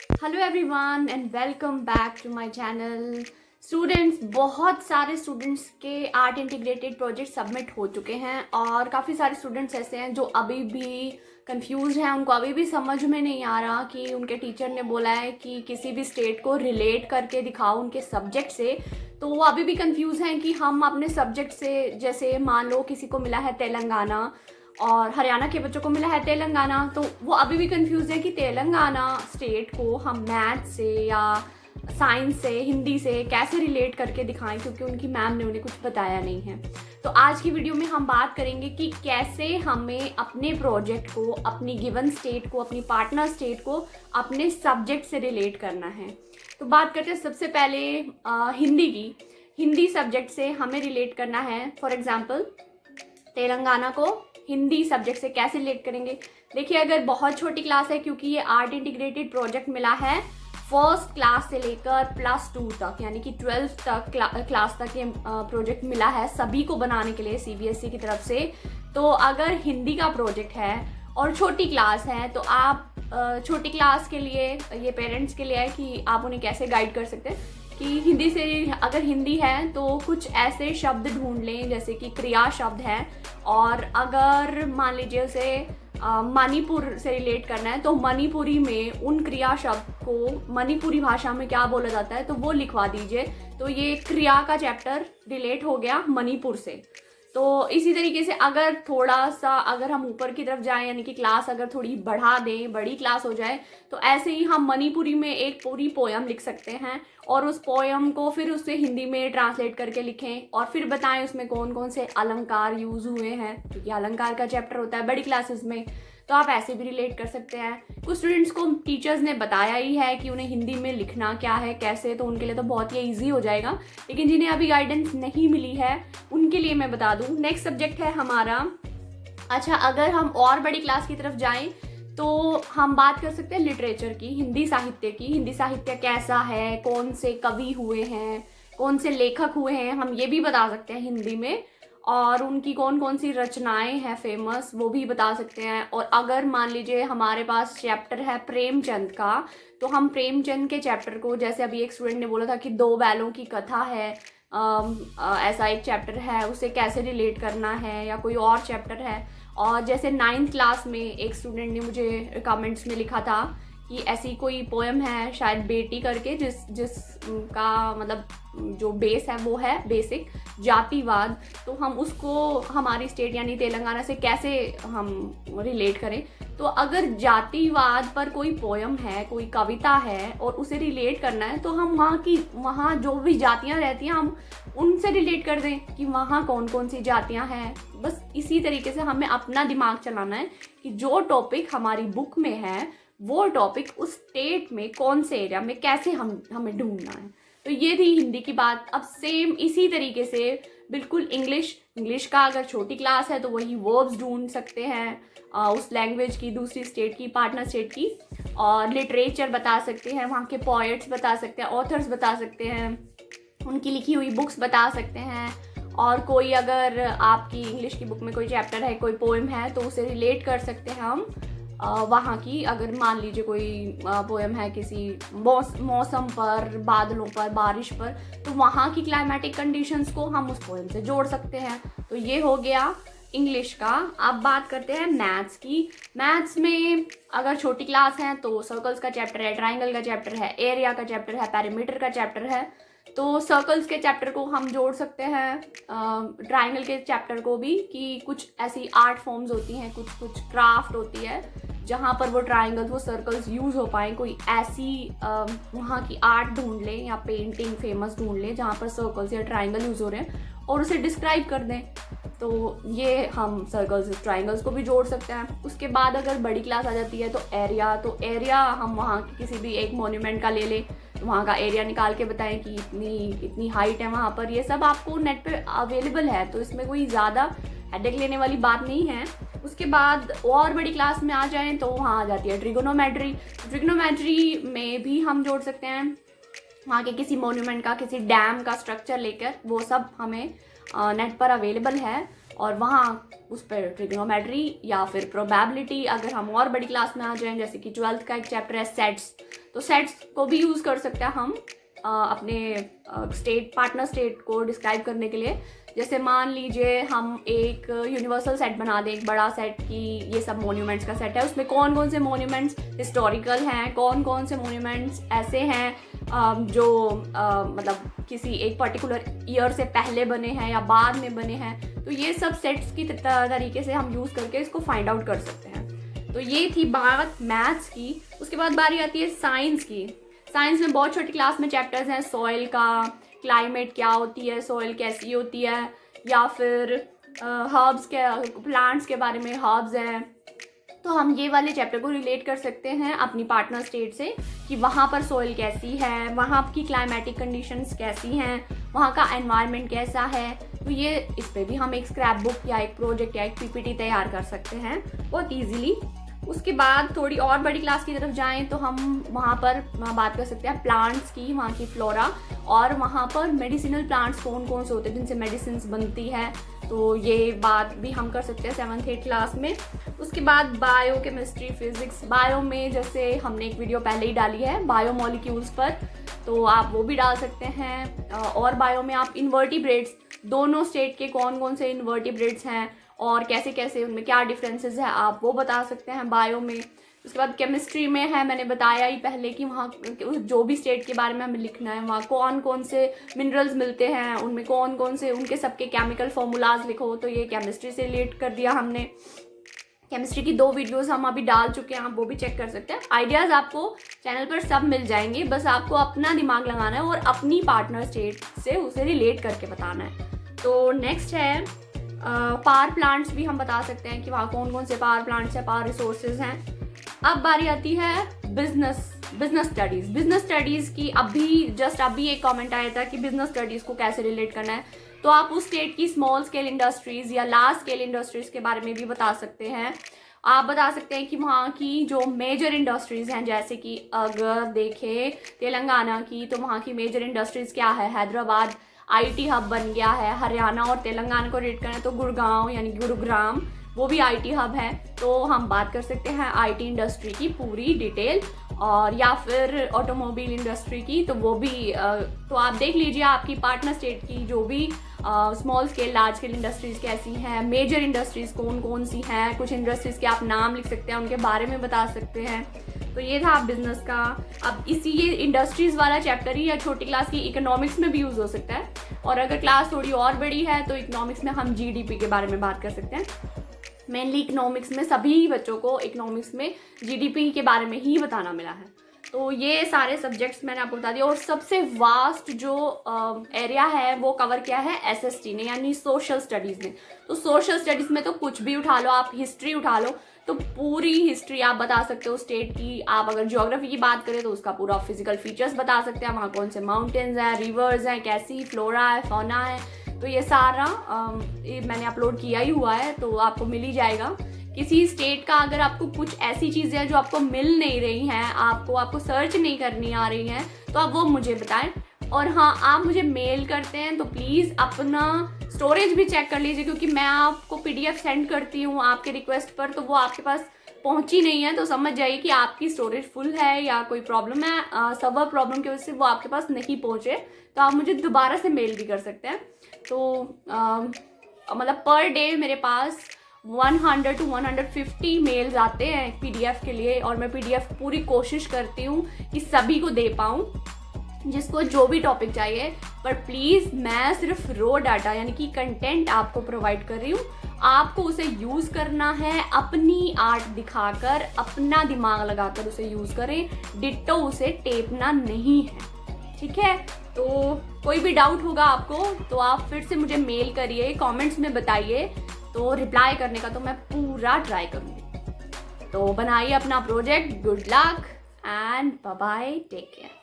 Hello everyone and welcome back to my channel. Students, बहुत सारे students के art integrated project submit हो चुके हैं और काफ़ी सारे स्टूडेंट्स ऐसे हैं जो अभी भी कंफ्यूज हैं। उनको अभी भी समझ में नहीं आ रहा कि उनके टीचर ने बोला है कि किसी भी स्टेट को रिलेट करके दिखाओ उनके सब्जेक्ट से। तो वो अभी भी कंफ्यूज हैं कि हम अपने सब्जेक्ट से, जैसे मान लो किसी को मिला है तेलंगाना और हरियाणा के बच्चों को मिला है तेलंगाना, तो वो अभी भी कंफ्यूज है कि तेलंगाना स्टेट को हम मैथ से या साइंस से, हिंदी से कैसे रिलेट करके दिखाएं, क्योंकि उनकी मैम ने उन्हें कुछ बताया नहीं है। तो आज की वीडियो में हम बात करेंगे कि कैसे हमें अपने प्रोजेक्ट को, अपनी गिवन स्टेट को, अपनी पार्टनर स्टेट को अपने सब्जेक्ट से रिलेट करना है। तो बात करते हैं सबसे पहले हिंदी की। हिंदी सब्जेक्ट से हमें रिलेट करना है। फॉर एग्जाम्पल, तेलंगाना को हिंदी सब्जेक्ट से कैसे रिलेट करेंगे। देखिए, अगर बहुत छोटी क्लास है, क्योंकि ये आर्ट इंटीग्रेटेड प्रोजेक्ट मिला है फर्स्ट क्लास से लेकर +2 तक, यानी कि 12th तक क्लास तक ये प्रोजेक्ट मिला है सभी को बनाने के लिए CBSE की तरफ से। तो अगर हिंदी का प्रोजेक्ट है और छोटी क्लास है, तो आप छोटी क्लास के लिए, ये पेरेंट्स के लिए है कि आप उन्हें कैसे गाइड कर सकते हैं कि हिंदी से, अगर हिंदी है तो कुछ ऐसे शब्द ढूंढ लें जैसे कि क्रिया शब्द है। और अगर मान लीजिए उसे मणिपुर से रिलेट करना है, तो मणिपुरी में उन क्रिया शब्द को मणिपुरी भाषा में क्या बोला जाता है तो वो लिखवा दीजिए। तो ये क्रिया का चैप्टर रिलेट हो गया मणिपुर से। तो इसी तरीके से अगर थोड़ा सा, अगर हम ऊपर की तरफ जाएं, यानी कि क्लास अगर थोड़ी बढ़ा दें, बड़ी क्लास हो जाए, तो ऐसे ही हम मणिपुरी में एक पूरी पोयम लिख सकते हैं और उस पोयम को फिर उससे हिंदी में ट्रांसलेट करके लिखें और फिर बताएं उसमें कौन कौन से अलंकार यूज हुए हैं, क्योंकि अलंकार का चैप्टर होता है बड़ी क्लासेस में। तो आप ऐसे भी रिलेट कर सकते हैं। कुछ स्टूडेंट्स को टीचर्स ने बताया ही है कि उन्हें हिंदी में लिखना क्या है, कैसे, तो उनके लिए तो बहुत ही ईजी हो जाएगा। लेकिन जिन्हें अभी गाइडेंस नहीं मिली है उनके लिए मैं बता दूं, नेक्स्ट सब्जेक्ट है हमारा। अच्छा, अगर हम और बड़ी क्लास की तरफ जाएं तो हम बात कर सकते हैं लिटरेचर की, हिंदी साहित्य की। हिंदी साहित्य कैसा है, कौन से कवि हुए हैं, कौन से लेखक हुए हैं, हम ये भी बता सकते हैं हिंदी में। और उनकी कौन कौन सी रचनाएं हैं फेमस, वो भी बता सकते हैं। और अगर मान लीजिए हमारे पास चैप्टर है प्रेमचंद का, तो हम प्रेमचंद के चैप्टर को, जैसे अभी एक स्टूडेंट ने बोला था कि दो बैलों की कथा है, ऐसा एक चैप्टर है, उसे कैसे रिलेट करना है, या कोई और चैप्टर है। और जैसे 9th क्लास में एक स्टूडेंट ने मुझे कमेंट्स में लिखा था कि ऐसी कोई पोएम है शायद बेटी करके, जिसका मतलब जो बेस है वो है बेसिक जातिवाद। तो हम उसको हमारी स्टेट यानी तेलंगाना से कैसे हम रिलेट करें। तो अगर जातिवाद पर कोई पोयम है, कोई कविता है और उसे रिलेट करना है, तो हम वहाँ जो भी जातियाँ रहती हैं हम उनसे रिलेट कर दें कि वहाँ कौन कौन सी जातियाँ हैं। बस इसी तरीके से हमें अपना दिमाग चलाना है कि जो टॉपिक हमारी बुक में है वो टॉपिक उस स्टेट में कौन से एरिया में कैसे हमें ढूंढना है। तो ये थी हिंदी की बात। अब सेम इसी तरीके से बिल्कुल इंग्लिश का, अगर छोटी क्लास है तो वही वर्ब्स ढूंढ सकते हैं उस लैंग्वेज की, दूसरी स्टेट की, पार्टनर स्टेट की। और लिटरेचर बता सकते हैं, वहाँ के पोएट्स बता सकते हैं, ऑथर्स बता सकते हैं, उनकी लिखी हुई बुक्स बता सकते हैं। और कोई, अगर आपकी इंग्लिश की बुक में कोई चैप्टर है, कोई पोएम है, तो उसे रिलेट कर सकते हैं हम वहाँ की। अगर मान लीजिए कोई पोएम है किसी मौसम पर, बादलों पर, बारिश पर, तो वहाँ की क्लाइमेटिक कंडीशंस को हम उस पोएम से जोड़ सकते हैं। तो ये हो गया इंग्लिश का। अब बात करते हैं मैथ्स की। मैथ्स में अगर छोटी क्लास है तो सर्कल्स का चैप्टर है, ट्राइंगल का चैप्टर है, एरिया का चैप्टर है, पैरामीटर का चैप्टर है। तो सर्कल्स के चैप्टर को हम जोड़ सकते हैं ट्राइंगल के चैप्टर को भी, कि कुछ ऐसी आर्ट फॉर्म्स होती हैं, कुछ कुछ क्राफ्ट होती है जहाँ पर वो ट्राइंगल्स, वो सर्कल्स यूज़ हो पाएँ। कोई ऐसी वहाँ की आर्ट ढूंढ लें या पेंटिंग फेमस ढूंढ लें जहाँ पर सर्कल्स या ट्राइंगल यूज़ हो रहे हैं और उसे डिस्क्राइब कर दें। तो ये हम सर्कल्स, ट्राइंगल्स को भी जोड़ सकते हैं। उसके बाद अगर बड़ी क्लास आ जाती है तो एरिया हम वहाँ की किसी भी एक मॉन्यूमेंट का ले लें, तो वहाँ का एरिया निकाल के बताएं कि इतनी हाइट है वहाँ पर। ये सब आपको नेट पे अवेलेबल है, तो इसमें कोई ज़्यादा हेडेक लेने वाली बात नहीं है। उसके बाद और बड़ी क्लास में आ जाएं तो वहाँ आ जाती है ट्रिगोनोमेट्री। ट्रिगोनोमेट्री में भी हम जोड़ सकते हैं वहाँ के किसी मॉन्यूमेंट का, किसी डैम का स्ट्रक्चर लेकर। वो सब हमें नेट पर अवेलेबल है और वहाँ उस पर ट्रिग्नोमेट्री या फिर प्रोबेबिलिटी, अगर हम और बड़ी क्लास में आ जाएं, जैसे कि 12th का एक चैप्टर है सेट्स, तो सेट्स को भी यूज़ कर सकते हैं हम अपने स्टेट पार्टनर स्टेट को डिस्क्राइब करने के लिए। जैसे मान लीजिए हम एक यूनिवर्सल सेट बना दें, एक बड़ा सेट की ये सब मोन्यूमेंट्स का सेट है, उसमें कौन कौन से मोन्यूमेंट्स हिस्टोरिकल हैं, कौन कौन से मोन्यूमेंट्स ऐसे हैं जो मतलब किसी एक पर्टिकुलर ईयर से पहले बने हैं या बाद में बने हैं। तो ये सब सेट्स की तरीके से हम यूज़ करके इसको फाइंड आउट कर सकते हैं। तो ये थी बात मैथ्स की। उसके बाद बारी आती है साइंस की। साइंस में बहुत छोटी क्लास में चैप्टर्स हैं, सॉइल का, क्लाइमेट क्या होती है, सॉइल कैसी होती है, या फिर हर्ब्स के, प्लांट्स के बारे में, हर्ब्स हैं। तो हम ये वाले चैप्टर को रिलेट कर सकते हैं अपनी पार्टनर स्टेट से कि वहाँ पर सॉइल कैसी है, वहाँ की क्लाइमेटिक कंडीशंस कैसी हैं, वहाँ का एनवायरनमेंट कैसा है। तो ये इस पर भी हम एक स्क्रैप बुक या एक प्रोजेक्ट या एक पीपीटी तैयार कर सकते हैं बहुत ईजीली। उसके बाद थोड़ी और बड़ी क्लास की तरफ जाएं तो हम वहाँ पर बात कर सकते हैं प्लांट्स की, वहाँ की फ्लोरा, और वहाँ पर मेडिसिनल प्लांट्स कौन कौन से होते हैं जिनसे मेडिसिन्स बनती है। तो ये बात भी हम कर सकते हैं 7th-8th क्लास में। उसके बाद बायो केमिस्ट्री, फिजिक्स। बायो में जैसे हमने एक वीडियो पहले ही डाली है बायो मॉलिक्यूल्स पर, तो आप वो भी डाल सकते हैं। और बायो में आप इन्वर्टिब्रेट्स, दोनों स्टेट के कौन कौन से इन्वर्टिब्रेट्स हैं और कैसे कैसे उनमें क्या डिफरेंसेस है, आप वो बता सकते हैं बायो में। उसके बाद केमिस्ट्री में है, मैंने बताया ही पहले कि वहाँ जो भी स्टेट के बारे में हमें लिखना है, वहाँ कौन कौन से मिनरल्स मिलते हैं, उनमें कौन कौन से उनके सबके केमिकल फॉर्मूलाज लिखो। तो ये केमिस्ट्री से रिलेट कर दिया हमने। केमिस्ट्री की 2 वीडियोस हम अभी डाल चुके हैं, आप वो भी चेक कर सकते हैं। आइडियाज़ आपको चैनल पर सब मिल जाएंगे, बस आपको अपना दिमाग लगाना है और अपनी पार्टनर स्टेट से उसे रिलेट करके बताना है। तो नेक्स्ट है पावर प्लांट्स भी हम बता सकते हैं कि वहाँ कौन कौन से पावर प्लांट्स हैं, पावर रिसोर्सेज हैं। अब बारी आती है बिजनेस स्टडीज़। बिजनेस स्टडीज़ की अभी एक कमेंट आया था कि बिजनेस स्टडीज़ को कैसे रिलेट करना है। तो आप उस स्टेट की स्मॉल स्केल इंडस्ट्रीज़ या लार्ज स्केल इंडस्ट्रीज़ के बारे में भी बता सकते हैं। आप बता सकते हैं कि वहाँ की जो मेजर इंडस्ट्रीज़ हैं, जैसे कि अगर देखें तेलंगाना की, तो वहाँ की मेजर इंडस्ट्रीज़ क्या है। हैदराबाद आईटी हब बन गया है। हरियाणा और तेलंगाना को रेट करें तो गुड़गांव यानी गुरुग्राम, वो भी आईटी हब है। तो हम बात कर सकते हैं आईटी इंडस्ट्री की पूरी डिटेल, और या फिर ऑटोमोबाइल इंडस्ट्री की, तो वो भी तो आप देख लीजिए आपकी पार्टनर स्टेट की जो भी small scale, large scale industries कैसी हैं, मेजर इंडस्ट्रीज़ कौन कौन सी हैं। कुछ इंडस्ट्रीज़ के आप नाम लिख सकते हैं, उनके बारे में बता सकते हैं। तो ये था बिजनेस का। अब ये इंडस्ट्रीज़ वाला चैप्टर ही या छोटी क्लास की इकोनॉमिक्स में भी यूज़ हो सकता है, और अगर क्लास थोड़ी और बड़ी है तो इकोनॉमिक्स में हम जीडीपी के बारे में बात कर सकते हैं। मेनली इकोनॉमिक्स में सभी बच्चों को इकोनॉमिक्स में जीडीपी के बारे में ही बताना मिला है। तो ये सारे सब्जेक्ट्स मैंने आपको बता दिया। और सबसे वास्ट जो एरिया है वो कवर किया है एसएसटी ने, यानी सोशल स्टडीज़ ने। तो सोशल स्टडीज़ में तो कुछ भी उठा लो, आप हिस्ट्री उठा लो तो पूरी हिस्ट्री आप बता सकते हो स्टेट की। आप अगर ज्योग्राफी की बात करें तो उसका पूरा फिजिकल फीचर्स बता सकते हैं, वहाँ कौन से माउंटेन्स हैं, रिवर्स हैं, कैसी फ्लोरा है, फौना है। तो ये सारा मैंने अपलोड किया ही हुआ है, तो आपको मिल ही जाएगा। किसी स्टेट का अगर आपको कुछ ऐसी चीज़ें हैं जो आपको मिल नहीं रही हैं, आपको सर्च नहीं करनी आ रही हैं, तो आप वो मुझे बताएं। और हाँ, आप मुझे मेल करते हैं तो प्लीज़ अपना स्टोरेज भी चेक कर लीजिए, क्योंकि मैं आपको पीडीएफ सेंड करती हूँ आपके रिक्वेस्ट पर, तो वो आपके पास पहुँची नहीं है, तो समझ जाइए कि आपकी स्टोरेज फुल है या कोई प्रॉब्लम है, सर्वर प्रॉब्लम की वजह से वो आपके पास नहीं पहुँचे। तो आप मुझे दोबारा से मेल भी कर सकते हैं। तो मतलब पर डे मेरे पास 100 to 150 मेल्स आते हैं पीडीएफ के लिए, और मैं पीडीएफ पूरी कोशिश करती हूँ कि सभी को दे पाऊँ जिसको जो भी टॉपिक चाहिए। पर प्लीज़ मैं सिर्फ रो डाटा यानी कि कंटेंट आपको प्रोवाइड कर रही हूँ, आपको उसे यूज़ करना है, अपनी आर्ट दिखाकर, अपना दिमाग लगाकर उसे यूज़ करें, डिट्टो उसे टेपना नहीं है, ठीक है। तो कोई भी डाउट होगा आपको तो आप फिर से मुझे मेल करिए, कमेंट्स में बताइए, तो रिप्लाई करने का तो मैं पूरा ट्राई करूँगी। तो बनाइए अपना project. Good luck and bye bye, take care.